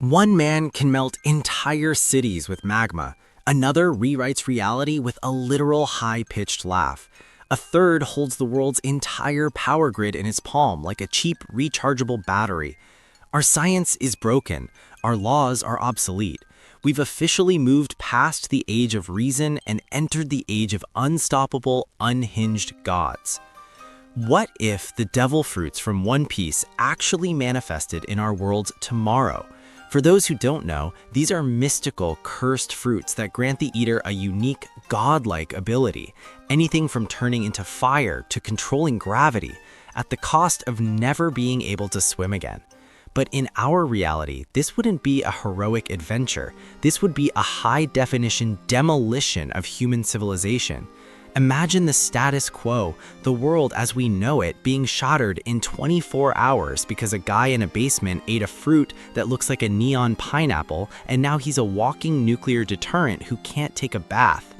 One man can melt entire cities with magma. Another rewrites reality with a literal high-pitched laugh. A third holds the world's entire power grid in his palm like a cheap, rechargeable battery. Our science is broken. Our laws are obsolete. We've officially moved past the age of reason and entered the age of unstoppable, unhinged gods. What if the devil fruits from One Piece actually manifested in our world tomorrow? For those who don't know, these are mystical, cursed fruits that grant the eater a unique, godlike ability, anything from turning into fire to controlling gravity, at the cost of never being able to swim again. But in our reality, this wouldn't be a heroic adventure. This would be a high-definition demolition of human civilization. Imagine the status quo, the world as we know it, being shattered in 24 hours because a guy in a basement ate a fruit that looks like a neon pineapple, and now he's a walking nuclear deterrent who can't take a bath.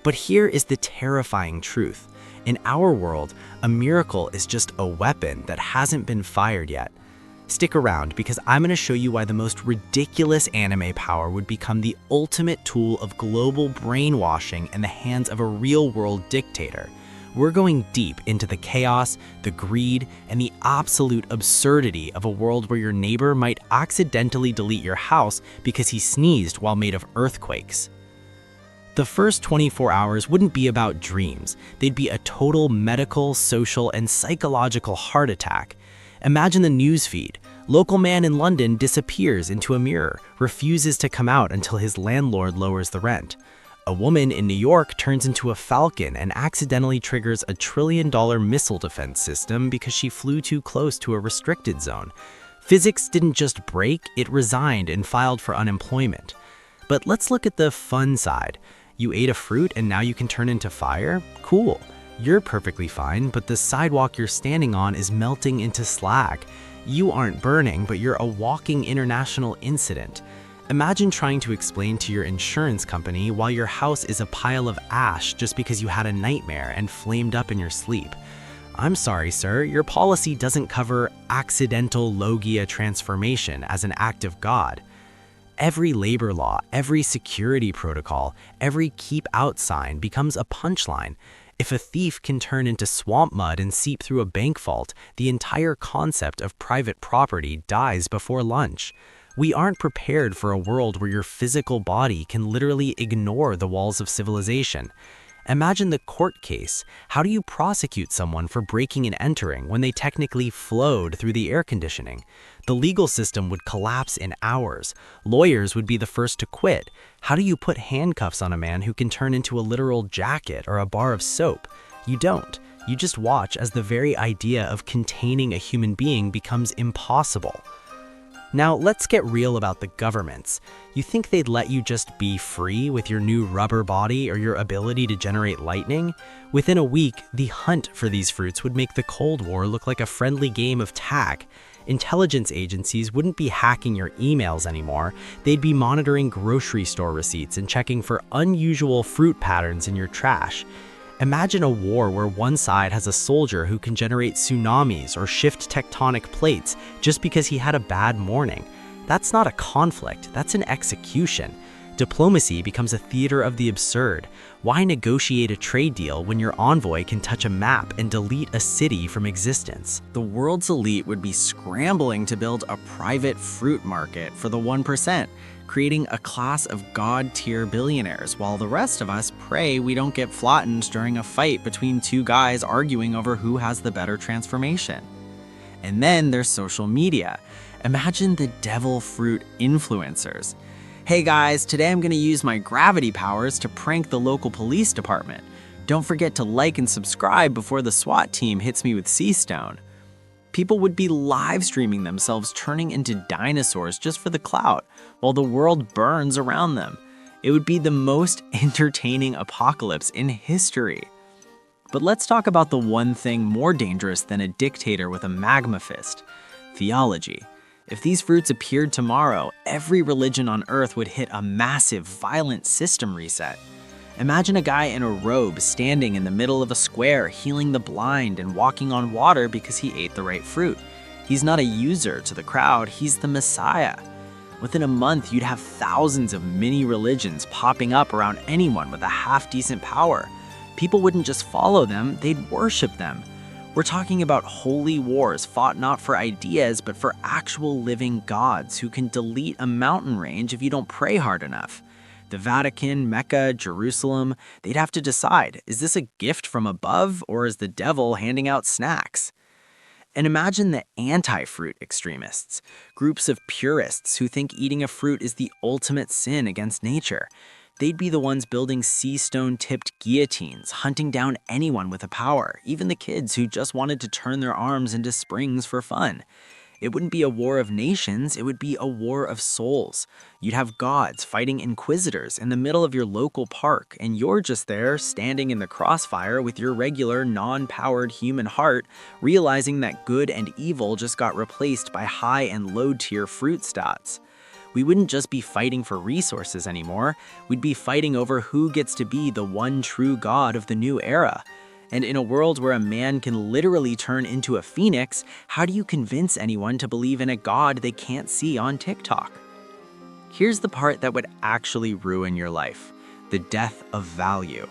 But here is the terrifying truth. In our world, a miracle is just a weapon that hasn't been fired yet. Stick around because I'm going to show you why the most ridiculous anime power would become the ultimate tool of global brainwashing in the hands of a real-world dictator. We're going deep into the chaos, the greed, and the absolute absurdity of a world where your neighbor might accidentally delete your house because he sneezed while made of earthquakes. The first 24 hours wouldn't be about dreams. They'd be a total medical, social, and psychological heart attack. Imagine the news feed. Local man in London disappears into a mirror, refuses to come out until his landlord lowers the rent. A woman in New York turns into a falcon and accidentally triggers a $1 trillion missile defense system because she flew too close to a restricted zone. Physics didn't just break, it resigned and filed for unemployment. But let's look at the fun side. You ate a fruit and now you can turn into fire? Cool. You're perfectly fine, but the sidewalk you're standing on is melting into slag. You aren't burning, but you're a walking international incident. Imagine trying to explain to your insurance company why your house is a pile of ash just because you had a nightmare and flamed up in your sleep. I'm sorry, sir, your policy doesn't cover accidental Logia transformation as an act of God. Every labor law, every security protocol, every keep out sign becomes a punchline. If a thief can turn into swamp mud and seep through a bank vault, the entire concept of private property dies before lunch. We aren't prepared for a world where your physical body can literally ignore the walls of civilization. Imagine the court case. How do you prosecute someone for breaking and entering when they technically flowed through the air conditioning? The legal system would collapse in hours. Lawyers would be the first to quit. How do you put handcuffs on a man who can turn into a literal jacket or a bar of soap? You don't. You just watch as the very idea of containing a human being becomes impossible. Now, let's get real about the governments. You think they'd let you just be free with your new rubber body or your ability to generate lightning? Within a week, the hunt for these fruits would make the Cold War look like a friendly game of tag. Intelligence agencies wouldn't be hacking your emails anymore. They'd be monitoring grocery store receipts and checking for unusual fruit patterns in your trash. Imagine a war where one side has a soldier who can generate tsunamis or shift tectonic plates just because he had a bad morning. That's not a conflict, that's an execution. Diplomacy becomes a theater of the absurd. Why negotiate a trade deal when your envoy can touch a map and delete a city from existence? The world's elite would be scrambling to build a private fruit market for the 1%. Creating a class of god-tier billionaires, while the rest of us pray we don't get flattened during a fight between two guys arguing over who has the better transformation. And then there's social media. Imagine the devil fruit influencers. Hey guys, today I'm going to use my gravity powers to prank the local police department. Don't forget to like and subscribe before the SWAT team hits me with sea stone. People would be live streaming themselves turning into dinosaurs just for the clout, while the world burns around them. It would be the most entertaining apocalypse in history. But let's talk about the one thing more dangerous than a dictator with a magma fist: theology. If these fruits appeared tomorrow, every religion on Earth would hit a massive, violent system reset. Imagine a guy in a robe standing in the middle of a square, healing the blind and walking on water because he ate the right fruit. He's not a user to the crowd, he's the Messiah. Within a month, you'd have thousands of mini religions popping up around anyone with a half-decent power. People wouldn't just follow them, they'd worship them. We're talking about holy wars fought not for ideas, but for actual living gods who can delete a mountain range if you don't pray hard enough. The Vatican, Mecca, Jerusalem, they'd have to decide, is this a gift from above or is the devil handing out snacks? And imagine the anti-fruit extremists, groups of purists who think eating a fruit is the ultimate sin against nature. They'd be the ones building sea stone-tipped guillotines, hunting down anyone with a power, even the kids who just wanted to turn their arms into springs for fun. It wouldn't be a war of nations, it would be a war of souls. You'd have gods fighting inquisitors in the middle of your local park, and you're just there, standing in the crossfire with your regular, non-powered human heart, realizing that good and evil just got replaced by high and low-tier fruit stats. We wouldn't just be fighting for resources anymore, we'd be fighting over who gets to be the one true god of the new era. And in a world where a man can literally turn into a phoenix, how do you convince anyone to believe in a god they can't see on TikTok? Here's the part that would actually ruin your life: the death of value.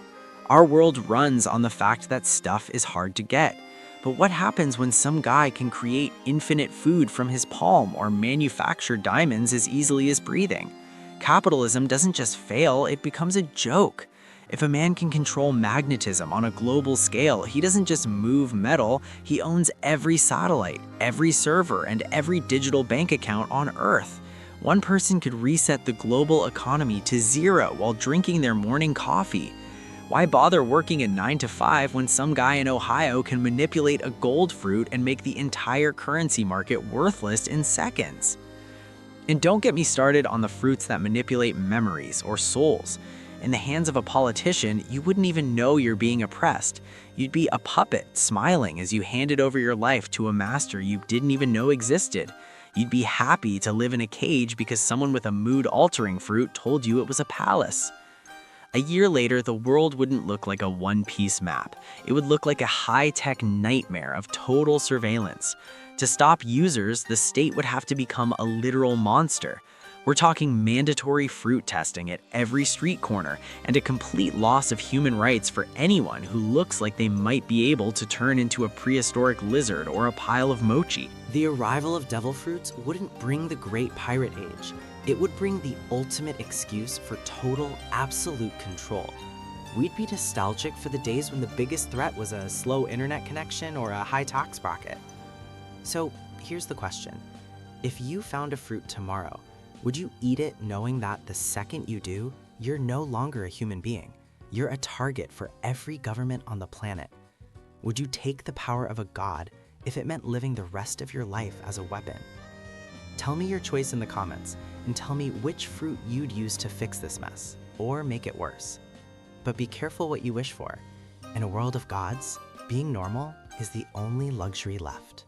Our world runs on the fact that stuff is hard to get. But what happens when some guy can create infinite food from his palm or manufacture diamonds as easily as breathing? Capitalism doesn't just fail, it becomes a joke. If a man can control magnetism on a global scale, he doesn't just move metal, he owns every satellite, every server, and every digital bank account on Earth. One person could reset the global economy to zero while drinking their morning coffee. Why bother working a 9 to 5 when some guy in Ohio can manipulate a gold fruit and make the entire currency market worthless in seconds? And don't get me started on the fruits that manipulate memories or souls. In the hands of a politician, you wouldn't even know you're being oppressed. You'd be a puppet, smiling as you handed over your life to a master you didn't even know existed. You'd be happy to live in a cage because someone with a mood-altering fruit told you it was a palace. A year later, the world wouldn't look like a one-piece map. It would look like a high-tech nightmare of total surveillance. To stop users, the state would have to become a literal monster. We're talking mandatory fruit testing at every street corner and a complete loss of human rights for anyone who looks like they might be able to turn into a prehistoric lizard or a pile of mochi. The arrival of devil fruits wouldn't bring the Great Pirate Age. It would bring the ultimate excuse for total, absolute control. We'd be nostalgic for the days when the biggest threat was a slow internet connection or a high tax bracket. So here's the question. If you found a fruit tomorrow, would you eat it knowing that the second you do, you're no longer a human being? You're a target for every government on the planet. Would you take the power of a god if it meant living the rest of your life as a weapon? Tell me your choice in the comments and tell me which fruit you'd use to fix this mess or make it worse. But be careful what you wish for. In a world of gods, being normal is the only luxury left.